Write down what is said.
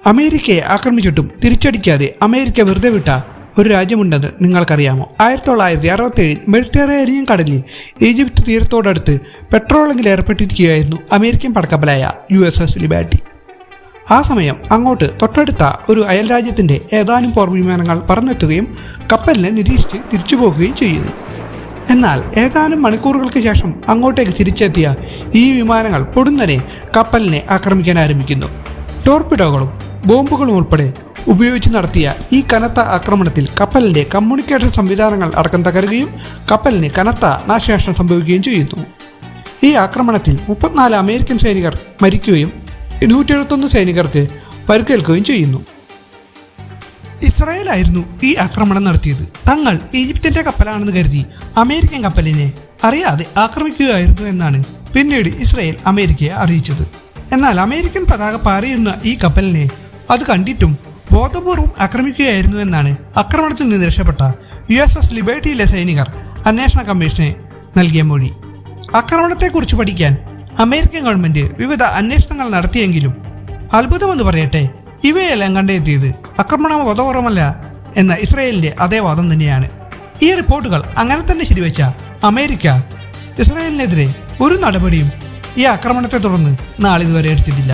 അമേരിക്കയെ ആക്രമിച്ചിട്ടും തിരിച്ചടിക്കാതെ അമേരിക്ക വെറുതെ വിട്ട ഒരു രാജ്യമുണ്ടെന്ന് നിങ്ങൾക്കറിയാമോ? 1967 മെഡിറ്ററേനിയൻ കടലിൽ ഈജിപ്ത് തീരത്തോടടുത്ത് പെട്രോളിംഗിൽ ഏർപ്പെട്ടിരിക്കുകയായിരുന്നു അമേരിക്കൻ പടക്കപ്പലായ USS ലിബർട്ടി. ആ സമയം അങ്ങോട്ട് തൊട്ടടുത്ത ഒരു അയൽ രാജ്യത്തിൻ്റെ ഏതാനും പോർവിമാനങ്ങൾ പറന്നെത്തുകയും കപ്പലിനെ നിരീക്ഷിച്ച് തിരിച്ചു പോകുകയും ചെയ്യുന്നു. എന്നാൽ ഏതാനും മണിക്കൂറുകൾക്ക് ശേഷം അങ്ങോട്ടേക്ക് തിരിച്ചെത്തിയ ഈ വിമാനങ്ങൾ പൊടുന്നനെ കപ്പലിനെ ആക്രമിക്കാൻ ആരംഭിക്കുന്നു. ടോർപിഡോകളും ബോംബുകളും ഉൾപ്പെടെ ഉപയോഗിച്ച് നടത്തിയ ഈ കനത്ത ആക്രമണത്തിൽ കപ്പലിൻ്റെ കമ്മ്യൂണിക്കേഷൻ സംവിധാനങ്ങൾ അടക്കം തകരുകയും കപ്പലിന് കനത്ത നാശനഷ്ടം സംഭവിക്കുകയും ചെയ്യുന്നു. ഈ ആക്രമണത്തിൽ 34 അമേരിക്കൻ സൈനികർ മരിക്കുകയും 171 സൈനികർക്ക് പരിക്കേൽക്കുകയും ചെയ്യുന്നു. ഇസ്രായേലായിരുന്നു ഈ ആക്രമണം നടത്തിയത്. തങ്ങൾ ഈജിപ്തിൻ്റെ കപ്പലാണെന്ന് കരുതി അമേരിക്കൻ കപ്പലിനെ അറിയാതെ ആക്രമിക്കുകയായിരുന്നു എന്നാണ് പിന്നീട് ഇസ്രായേൽ അമേരിക്കയെ അറിയിച്ചത്. എന്നാൽ അമേരിക്കൻ പതാക പാറിയുന്ന ഈ കപ്പലിനെ അത് കണ്ടിട്ടും ബോധപൂർവം ആക്രമിക്കുകയായിരുന്നു എന്നാണ് ആക്രമണത്തിൽ നിന്ന് രക്ഷപ്പെട്ട USS ലിബർട്ടിയിലെ സൈനികർ അന്വേഷണ കമ്മീഷനെ നൽകിയ മൊഴി. ആക്രമണത്തെക്കുറിച്ച് പഠിക്കാൻ അമേരിക്കൻ ഗവൺമെന്റ് വിവിധ അന്വേഷണങ്ങൾ നടത്തിയെങ്കിലും അത്ഭുതമെന്ന് പറയട്ടെ, ഇവയെല്ലാം കണ്ടെത്തിയത് ആക്രമണം ബോധപൂർവമല്ല എന്ന ഇസ്രായേലിന്റെ അതേ വാദം തന്നെയാണ്. ഈ റിപ്പോർട്ടുകൾ അങ്ങനെ തന്നെ ശരിവെച്ച അമേരിക്ക ഇസ്രായേലിനെതിരെ ഒരു നടപടിയും ഈ ആക്രമണത്തെ തുടർന്ന് നാളിതുവരെ എടുത്തിട്ടില്ല.